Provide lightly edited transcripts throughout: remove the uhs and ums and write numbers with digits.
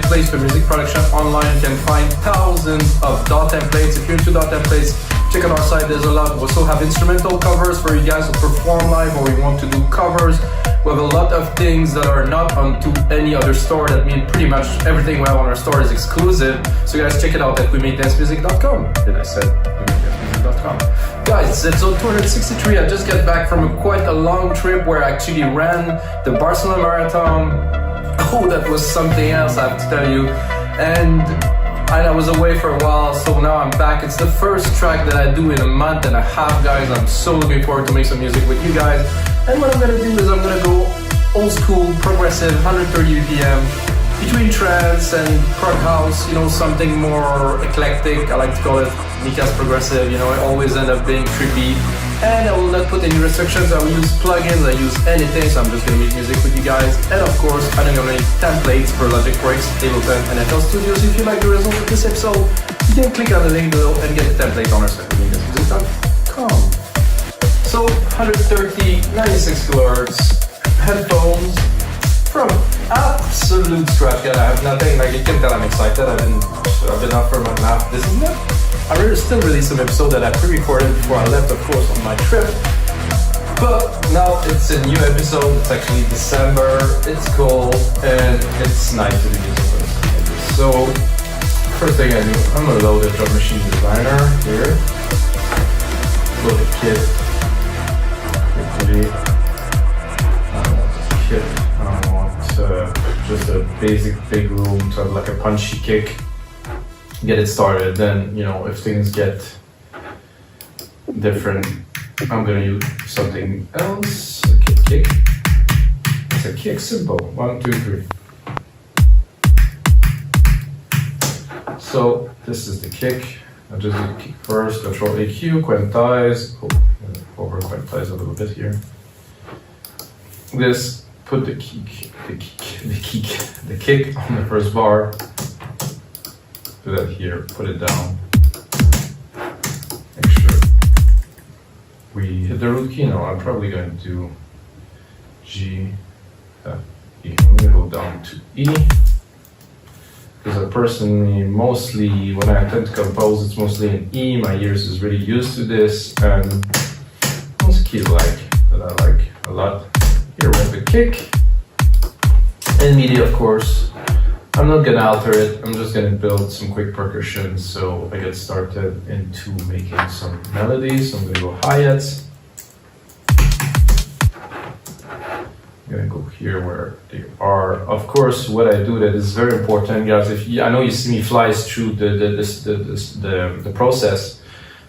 place for music production online. You can find thousands of DAW templates. If you're into DAW templates, check out our site. There's a lot. We also have instrumental covers for you guys who perform live or you want to do covers. We have a lot of things that are not onto any other store. That means pretty much everything we have on our store is exclusive. So guys, check it out at WeMakeDanceMusic.com. Did I say WeMakeDanceMusic.com? Guys, it's episode 263. I just got back from quite a long trip where I actually ran the Barcelona Marathon. Oh, that was something else, I have to tell you. And I was away for a while, so now I'm back. It's the first track that I do in a month and a half, guys. I'm so looking forward to make some music with you guys. And what I'm gonna do is I'm gonna go old school, progressive, 130 BPM, between trance and prog house, you know, something more eclectic. I like to call it Mika's progressive, you know, it always end up being trippy. And I will not put any restrictions. I will use plugins, I use anything, so I'm just gonna make music with you guys. And of course, I'm gonna make templates for Logic Breaks, Ableton and Fl Studio. So if you like the result of this episode, you can click on the link below and get the template on our site, WeMakeDanceMusic.com. So 130, 96 kilohertz headphones from absolute scratch. I have nothing, like you can tell I'm excited. I've been up for a month and a half. This is not. I still released some episode that I pre-recorded before I left, of course, on my trip. But now it's a new episode. It's actually December. It's cold and it's nice to do music. So first thing I do, I'm gonna load the Drum Machine Designer here. Load the kit. I don't want a kit. I don't want just a basic big room to have like a punchy kick. Get it started. Then, you know, if things get different, I'm gonna use something else. A kick. It's a kick, simple. 1, 2, 3. So this is the kick. I'll just do the kick first. Control AQ, quantize. Over quantize a little bit here. This, put the kick on the first bar. Do that here, put it down. Make sure we hit the root key. No, I'm probably going to do G, F, E. I'm going to go down to E. Because I personally, mostly, when I tend to compose, it's mostly in E. My ears is really used to this. And it's a key that I like a lot. Here we have the kick. And MIDI, of course. I'm not gonna alter it, I'm just gonna build some quick percussion so I get started into making some melodies. So I'm gonna go hi-hats. I'm gonna go here where they are. Of course, what I do that is very important, guys. I know you see me flies through the process.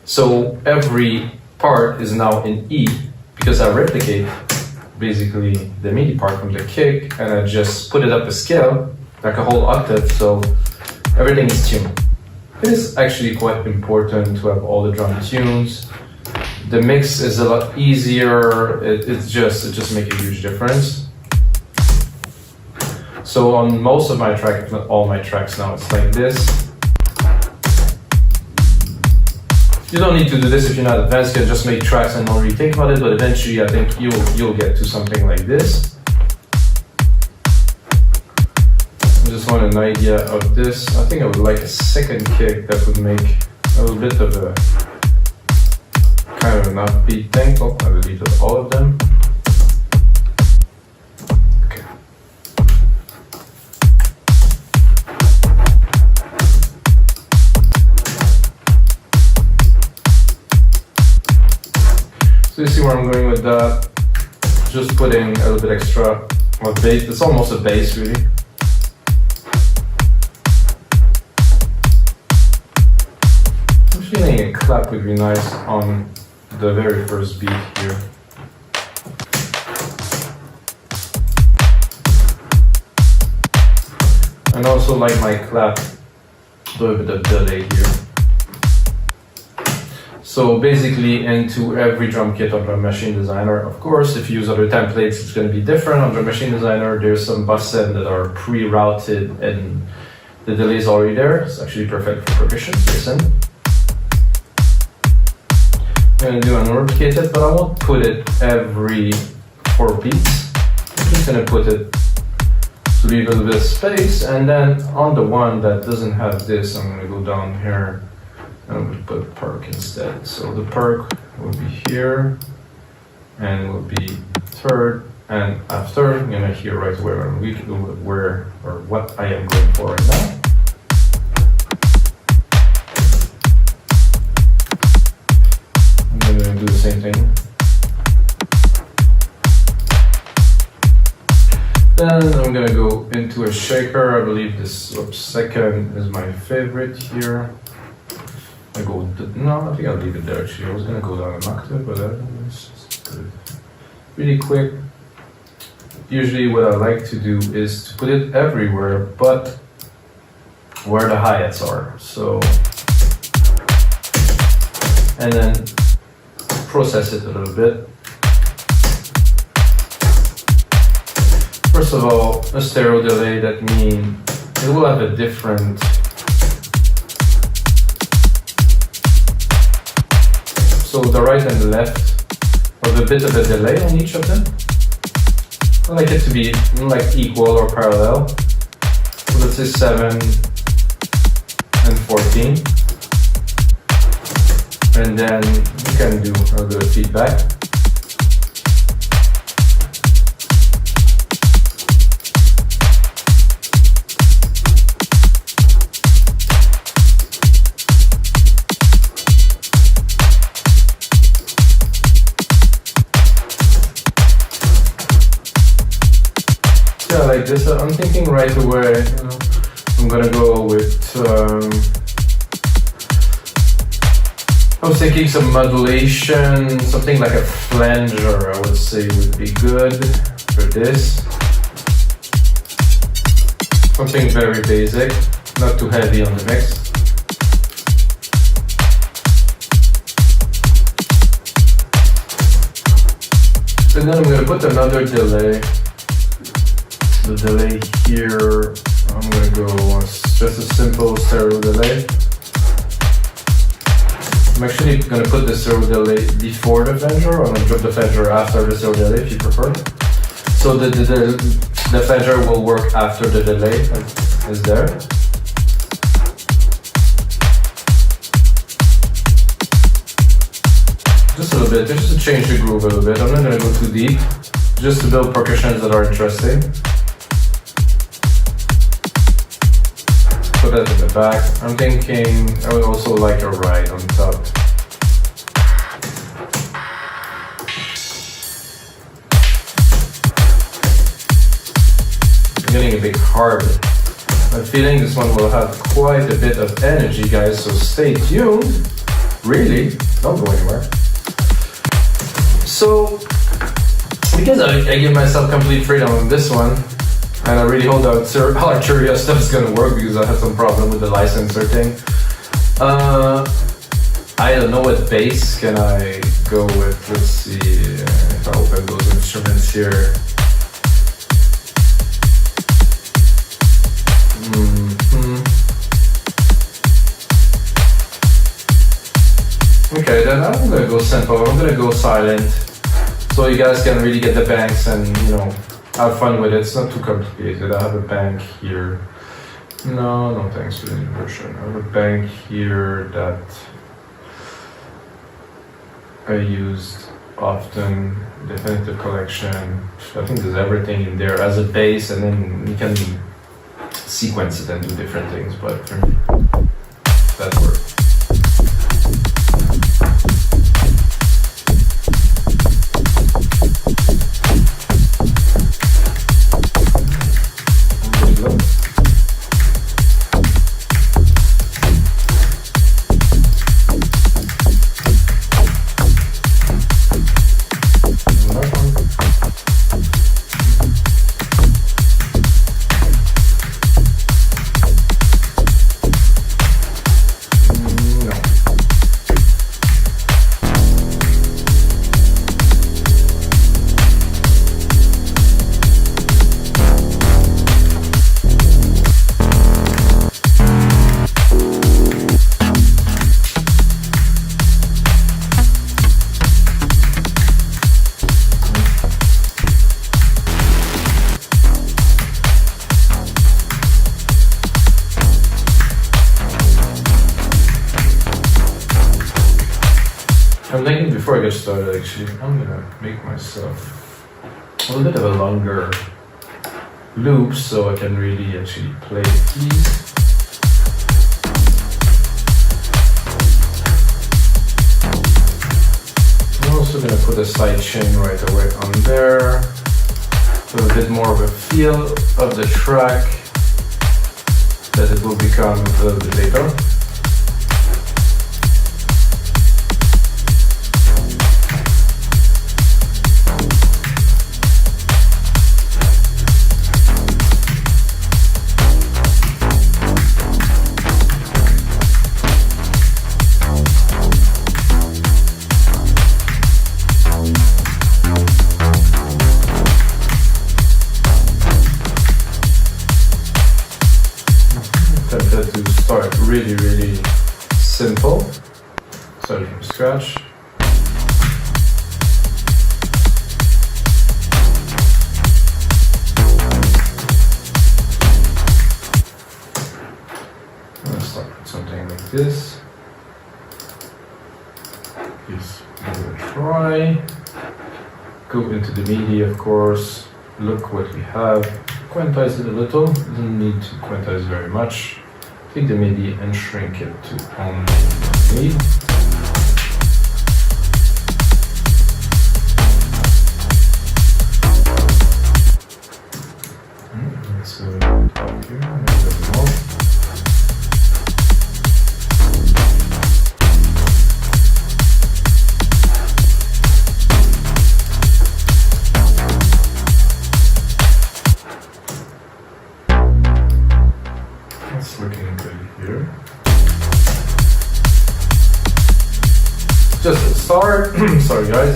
So every part is now in E because I replicate basically the MIDI part from the kick and I just put it up a scale. Like a whole octave, so everything is tuned. It is actually quite important to have all the drum tunes. The mix is a lot easier. It just makes a huge difference. So on most of my tracks, if not all my tracks now, it's like this. You don't need to do this if you're not advanced. You can just make tracks and not really think about it. But eventually, I think you'll get to something like this. I just want an idea of this. I think I would like a second kick that would make a little bit of a kind of an upbeat thing. Oh, I deleted all of them. Okay. So you see where I'm going with that. Just putting a little bit extra of bass. It's almost a bass, really. Feeling a clap would be nice on the very first beat here. And also like my clap, a little bit of delay here. So basically into every drum kit on Drum Machine Designer, of course, if you use other templates, it's going to be different. On Drum Machine Designer, there's some bus send that are pre-routed and the delay is already there. It's actually perfect for percussion, listen. I'm going to do unreplicated, but I won't put it every 4 beats. I'm just going to put it to leave a little bit of space, and then on the one that doesn't have this, I'm gonna go down here and I'm gonna put perk instead. So the perk will be here and will be third and after. I'm gonna hear right where or what I am going for right now. I'm gonna do the same thing. Then I'm gonna go into a shaker. I believe this second is my favorite here. I think I'll leave it there actually. I was gonna go down an octave, but let's just put it really quick. Usually what I like to do is to put it everywhere, but where the hi-hats are. So, and then process it a little bit. First of all, a stereo delay, that means it will have a different so the right and the left have a bit of a delay on each of them. I like it to be like equal or parallel. So let's say 7 and 14. And then you can do a little bit of feedback. Like this, I'm thinking right away, I'm gonna go with, I was thinking some modulation, something like a flanger, I would say would be good for this. Something very basic, not too heavy on the mix. And then I'm gonna put another delay. The delay here, I'm gonna go just a simple stereo delay. I'm actually gonna put the stereo delay before the flanger, or I'm gonna drop the flanger after the stereo delay if you prefer. So the flanger will work after the delay is there. Just a little bit, just to change the groove a little bit. I'm not gonna go too deep, just to build percussions that are interesting. Put that in the back. I'm thinking I would also like a ride on top. I'm getting a bit hard. I'm feeling this one will have quite a bit of energy, guys, so stay tuned. Really, don't go anywhere. So, because I give myself complete freedom on this one, and I really hope that Arturia stuff is gonna work because I had some problem with the licenser thing. I don't know what bass can I go with. Let's see if I open those instruments here. Okay, then I'm gonna go simple. I'm gonna go silent, so you guys can really get the banks and have fun with it. It's not too complicated. I have a bank here. No thanks for the inversion. I have a bank here that I used often. Definitive collection. I think there's everything in there as a base, and then you can sequence it and do different things. But for me, that works. I'm thinking before I get started, actually, I'm gonna make myself a little bit of a longer loop so I can really actually play the keys. I'm also gonna put a side chain right away on there. So a bit more of a feel of the track that it will become a little bit later. Really simple, starting from scratch. Let's start with something like this. Please give it a try. Go into the MIDI, of course. Look what we have. Quantize it a little. Doesn't need to quantize very much. Take the MIDI and shrink it to only MIDI. Let's go up here, a bit more. It's looking good here. Just a start. Sorry guys.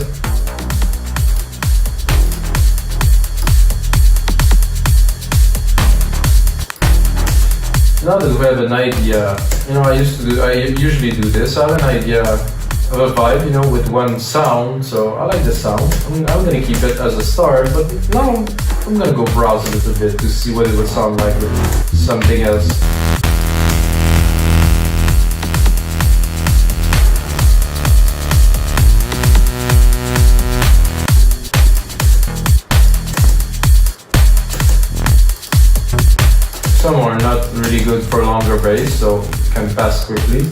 Now that we have an idea, I usually do this. I have an idea of a vibe, with one sound. So I like the sound. I'm gonna keep it as a start, but now I'm gonna go browse a little bit to see what it would sound like with something else. Some are not really good for longer bass, so can pass quickly.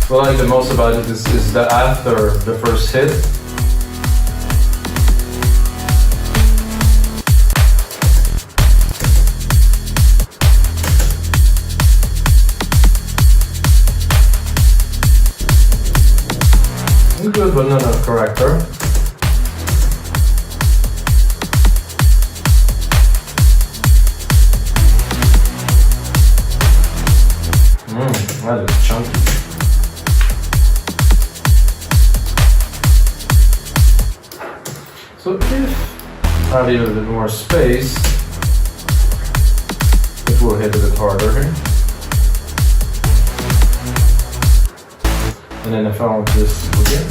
What I like the most about it is that after the first hit, good but not enough character. That is chunky. So if I add a little bit more space, it will hit a bit harder here. And then if I want this again.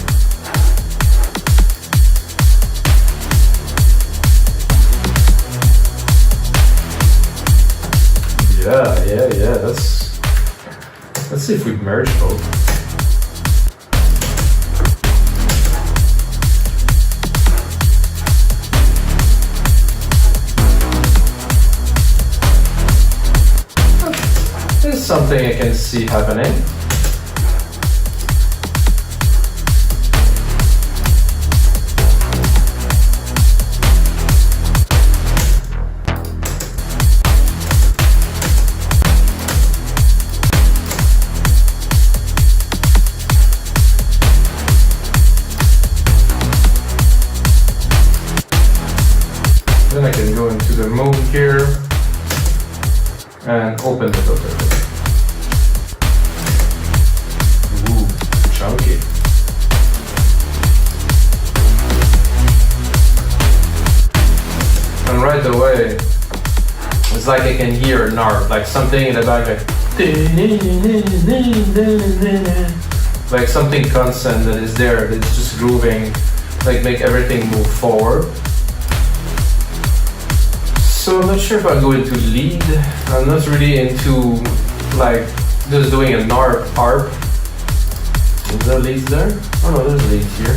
Yeah, let's see if we merge both. This is something I can see happening. Then I can go into the mode here and open the filter. Ooh, chunky. And right away, it's like I can hear an arp, like something in the back, like something constant that is there, that's just grooving, like make everything move forward. So I'm not sure if I go into lead. I'm not really into like Just doing an ARP. Is there leads there? Oh no, there's leads here.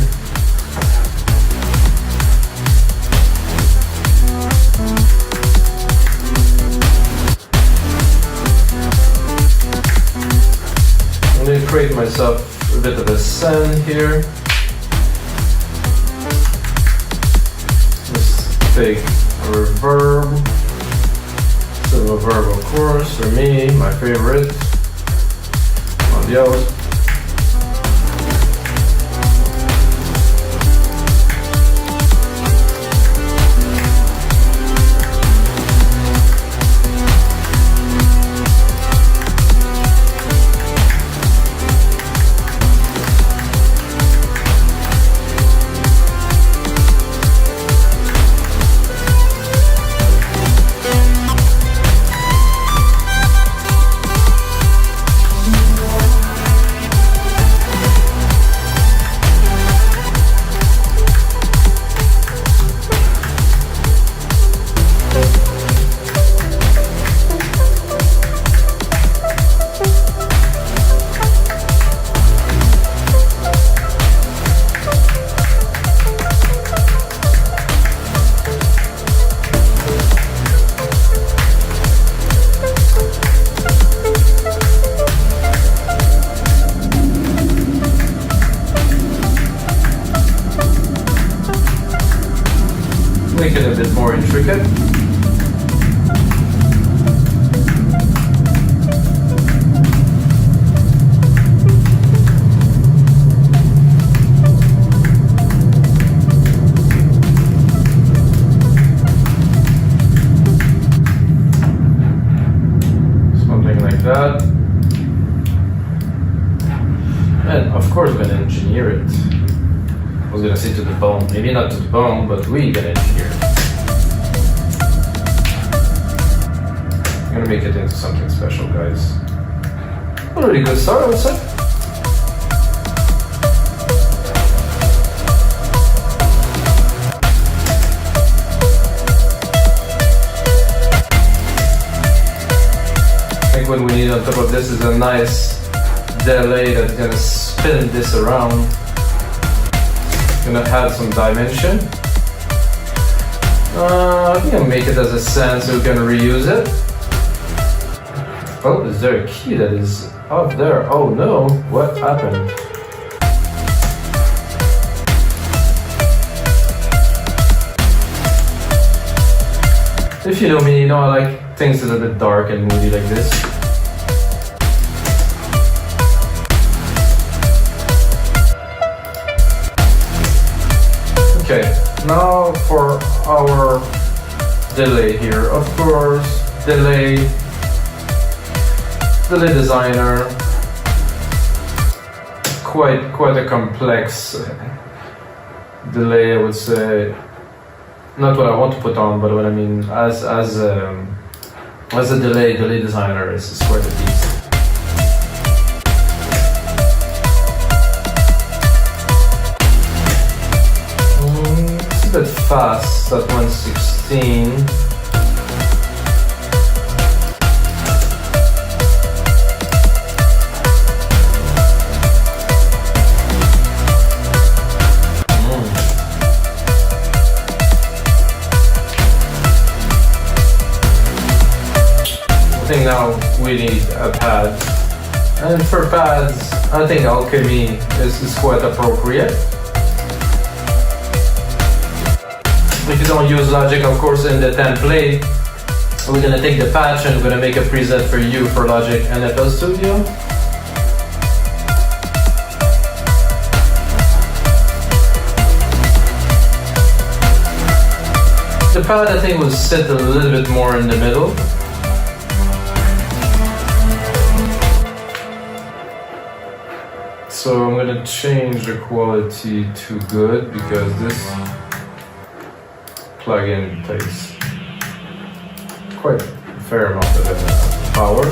I'm going to create myself a bit of a send here. Let's take a reverb. So a reverb, of course, for me, my favorite. Audio. Make it a bit more intricate. Something like that. And of course we're gonna engineer it. I was gonna say to the bone, maybe not to the bone, but we're gonna engineer it. I'm gonna make it into something special, guys. A really good start, I would say. I think what we need on top of this is a nice delay that's gonna spin this around. Gonna add some dimension. I think I'll make it as a send so we can reuse it. Oh, is there a key that is up there? Oh no, what happened? If you know me, you know I like things that are a bit dark and moody like this. Okay, now for our delay here. Of course, delay designer, quite a complex delay, I would say. Not what I want to put on, but what I mean as a delay designer is quite a beast. It's a bit fast at 116. I think now we need a pad, and for pads I think Alchemy is quite appropriate. If you don't use Logic, of course, in the template, we're gonna take the patch and we're gonna make a preset for you for Logic and FL Studio. The pad I think will sit a little bit more in the middle. So I'm gonna change the quality to good because this plugin takes quite a fair amount of power.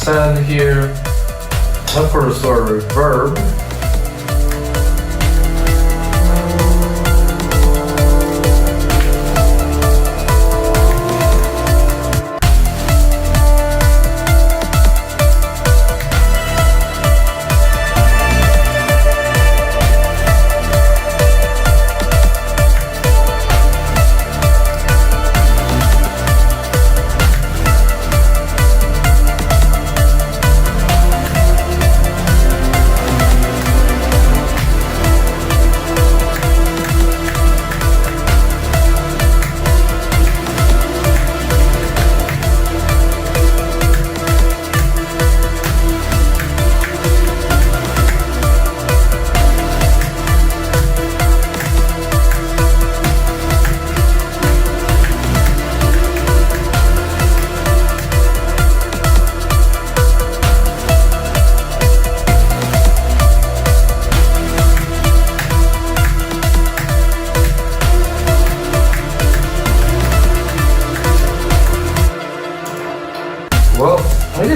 send here. Up for restore reverb.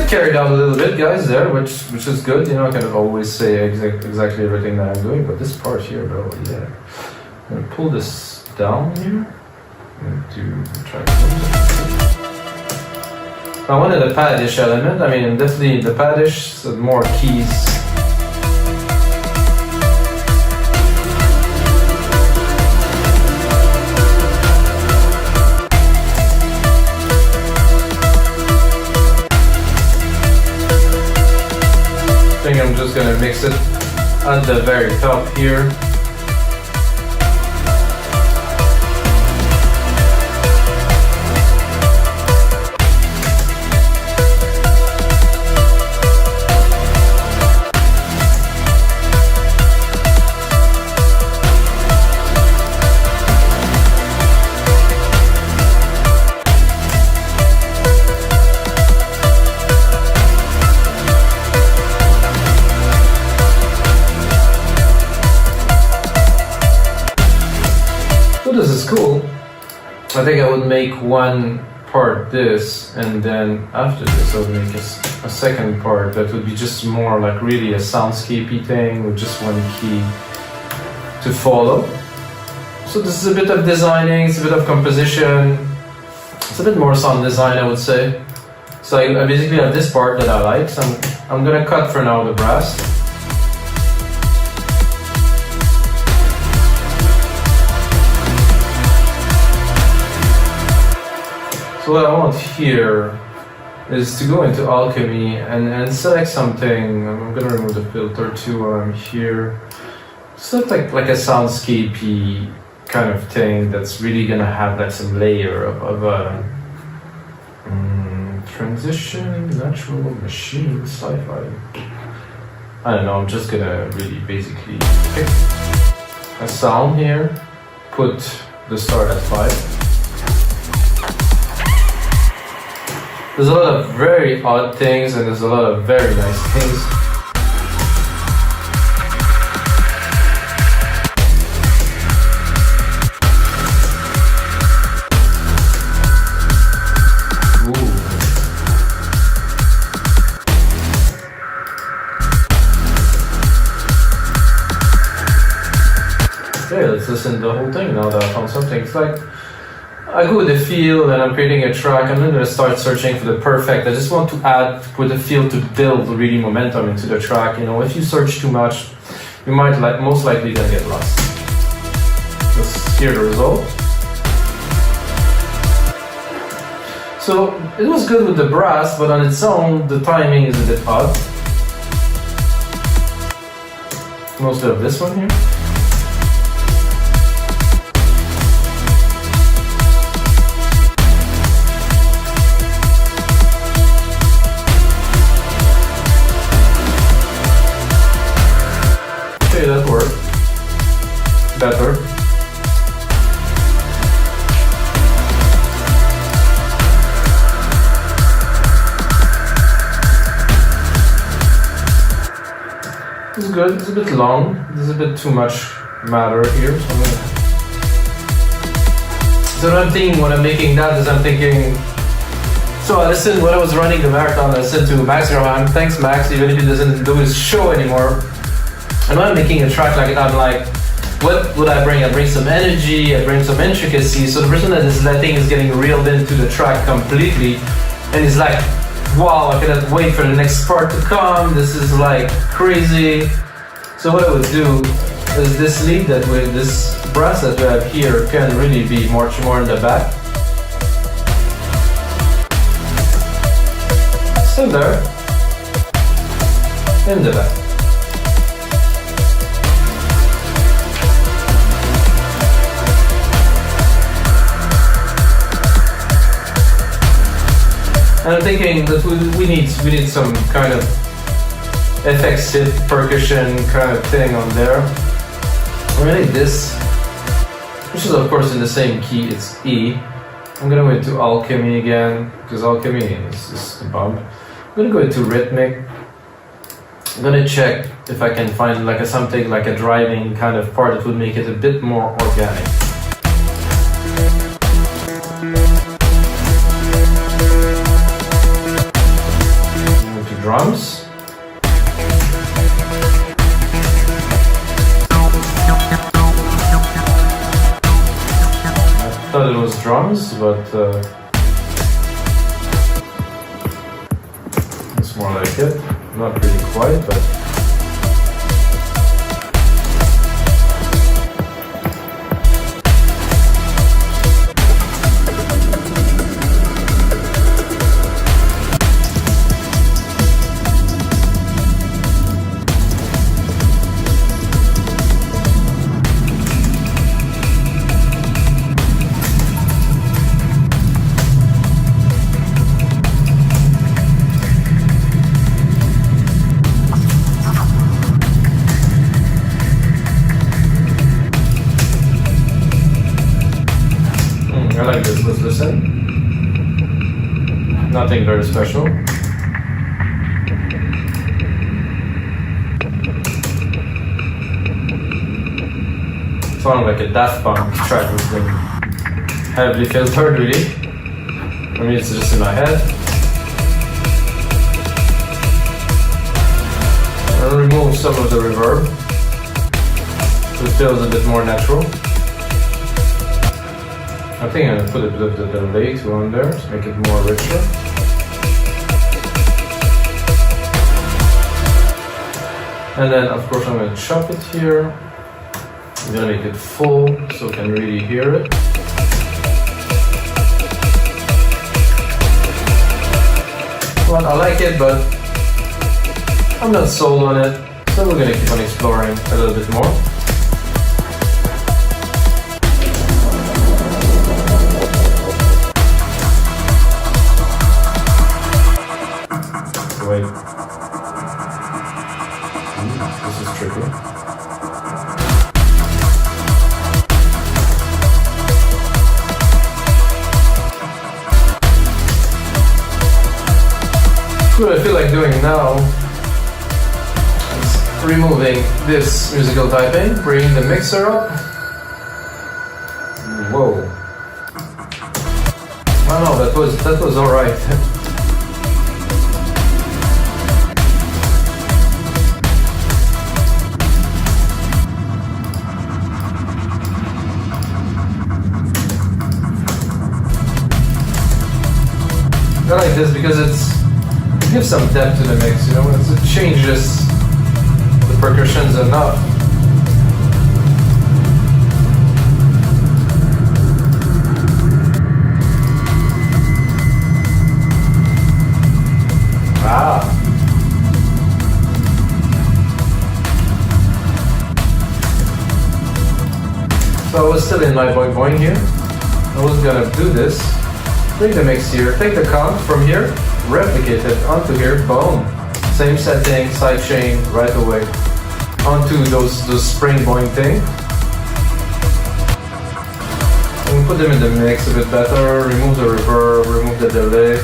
Carried out a little bit, guys, there, which is good. You know, I can always say exactly everything that I'm doing, but this part here, though, yeah. I'm gonna pull this down here to try to. I wanted a padish element. I mean, definitely the padish, so more keys. I'm just gonna mix it at the very top here. This is cool. I think I would make one part this, and then after this I would make a second part that would be just more like really a soundscapey thing with just one key to follow. So this is a bit of designing, it's a bit of composition, it's a bit more sound design, I would say. So I basically have this part that I like, so I'm gonna cut for now the brass. So what I want here is to go into Alchemy and select something. I'm gonna remove the filter too while I'm here. Select like a soundscapey kind of thing that's really gonna have like some layer of a transition, natural, machine, sci-fi. I don't know, I'm just gonna really basically pick a sound here, put the start at 5. There's a lot of very odd things and there's a lot of very nice things. Ooh. Okay, let's listen to the whole thing now that I found something. It's like I go with the feel and I'm creating a track. I'm not going to start searching for the perfect. I just want to add with the feel to build really momentum into the track. You know, if you search too much, you might most likely gonna get lost. Let's hear the result. So it was good with the brass, but on its own, the timing is a bit odd. Mostly of this one here. That worked. Better. It's good. It's a bit long. There's a bit too much matter here. So what I'm thinking when I'm making that is I'm thinking So I listened, when I was running the marathon, I listened to Max Graham. Thanks Max, even if he doesn't do his show anymore. And when I'm making a track like that, I'm like, what would I bring? I bring some energy, I bring some intricacy. So the person that is letting is getting reeled into the track completely. And he's like, wow, I cannot wait for the next part to come. This is like crazy. So what I would do is this lead that with this brass that we have here can really be much more in the back. Still there, in the back. And I'm thinking that we need some kind of FX hit percussion kind of thing on there. I'm gonna need this, which is of course in the same key, it's E. I'm gonna go into Alchemy again, because Alchemy is the bomb. I'm gonna go into Rhythmic. I'm gonna check if I can find like something like a driving kind of part that would make it a bit more organic. Into drums. I thought it was drums, but it's more like it. Not really quite, but I like this. Let's listen. Nothing very special. Sounded like a Daft Punk track was been heavily filtered, really. I mean, it's just in my head. I'll remove some of the reverb, so it feels a bit more natural. I think I'm gonna put a bit of the delay too on there to make it more richer. And then of course I'm gonna chop it here. I'm gonna make it full so you can really hear it. Well, I like it, but I'm not sold on it, so we're gonna keep on exploring a little bit more. Wait. This is tricky. What I feel like doing now is removing this musical typing, bringing the mixer up. Whoa. Oh no, that was alright. I like this because it gives some depth to the mix, you know, it changes the percussions enough. Ah. So I was still in my boing boing here. I was gonna do this. Bring the mix here, take the comp from here, replicate it onto here, boom. Same setting, sidechain, right away. Onto those spring boing thing. And put them in the mix a bit better, remove the reverb, remove the delay.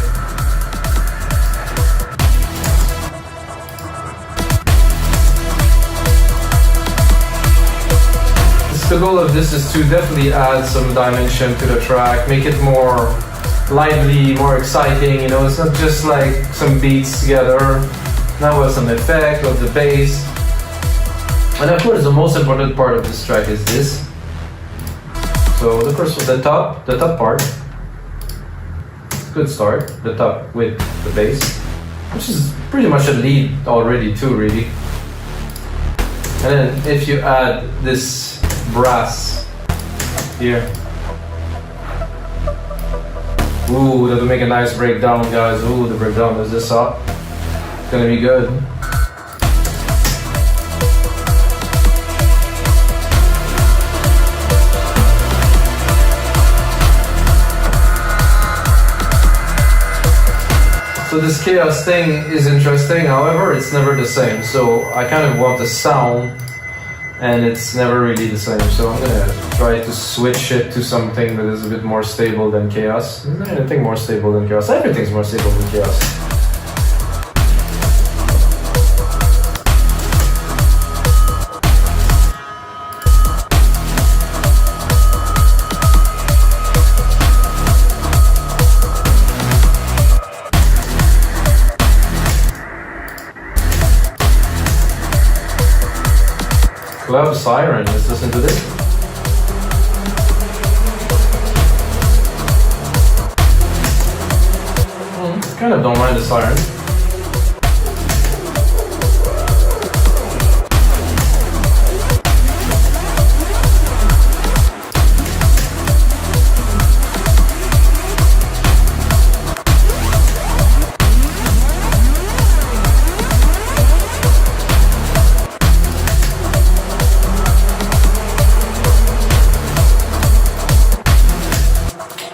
The goal of this is to definitely add some dimension to the track, make it more lively, more exciting, you know, it's not just like some beats together, now with some effect of the bass. And of course the most important part of this track is this. So the first, the top part, good start, the top with the bass, which is pretty much a lead already too, really. And then if you add this brass here, ooh, that'll make a nice breakdown, guys. Ooh, the breakdown is this up. It's gonna be good. So this chaos thing is interesting, however, it's never the same. So I kind of want the sound, and it's never really the same. So I'm gonna try to switch it to something that is a bit more stable than chaos. Is there anything more stable than chaos? Everything's more stable than chaos. Club Siren, let's listen to this. Kind of don't mind the siren.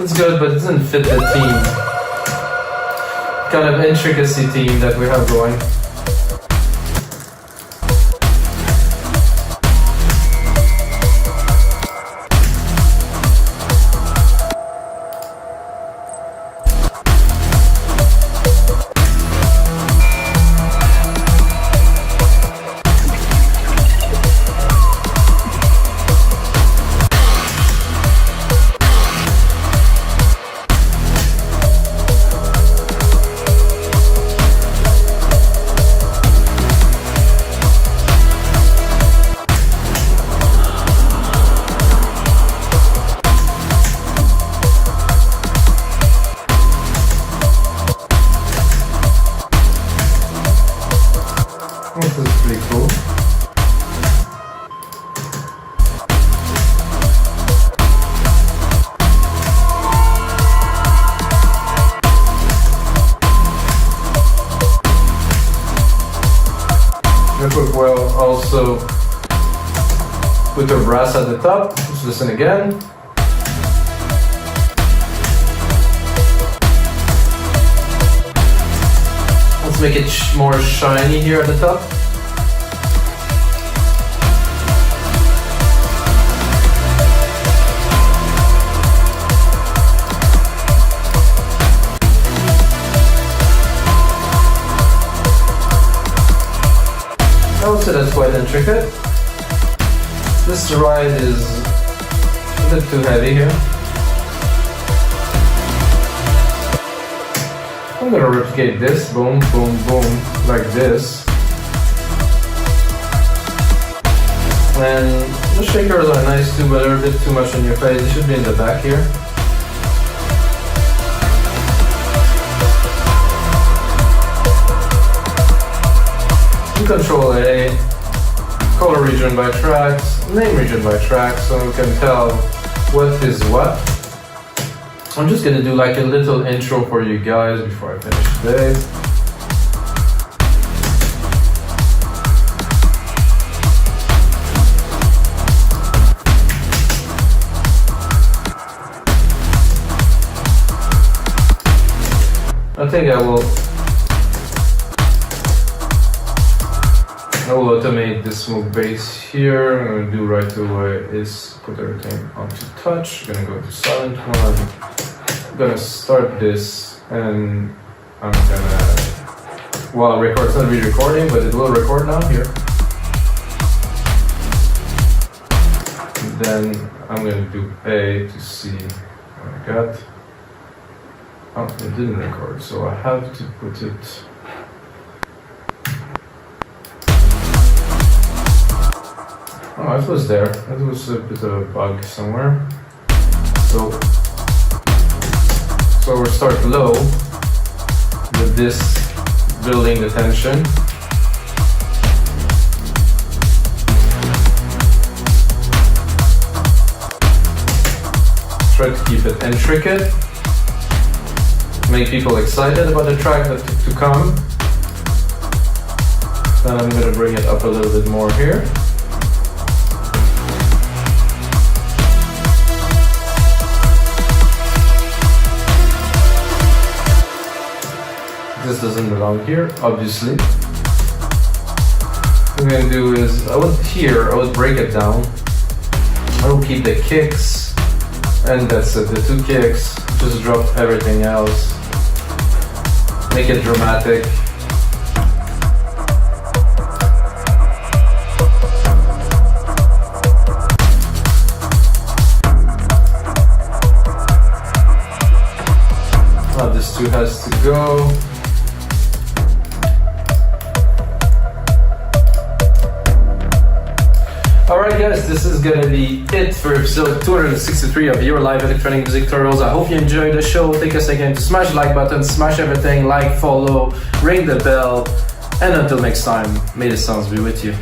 It's good, but it doesn't fit the theme. Kind of intricacy theme that we have going. This is pretty cool. Network will also put the brass at the top. Let's listen again. Let's make it more shiny here at the top. I would say that's quite intricate. This ride is a bit too heavy here. I'm gonna replicate this, boom, boom, boom, like this. And the shakers are nice too, but they're a bit too much in your face. They should be in the back here. Control A, color region by tracks, name region by tracks, so we can tell what is what. I'm just gonna do like a little intro for you guys before I finish today. I think I will automate this smooth bass here. I'm going to do right away is put everything onto touch. I'm going to go to Sylenth1. I'm going to start this and I'm going to, well, record. It's not really recording, but it will record now here. And then I'm going to do A to see what I got. Oh, it didn't record, so I have to put it. Oh, it was there. It was a bit of a bug somewhere. So we'll start low with this building the tension. Try to keep it intricate. Make people excited about the track to come. Then I'm going to bring it up a little bit more here. This doesn't belong here, obviously. What I'm going to do is, I would break it down. I will keep the kicks, and that's it, the 2 kicks. Just drop everything else. Make it dramatic. This 2 has to go. Alright guys, this is gonna be it for episode 263 of your live electronic music tutorials. I hope you enjoyed the show. Take a second to smash the like button, smash everything, like, follow, ring the bell, and until next time, may the sounds be with you.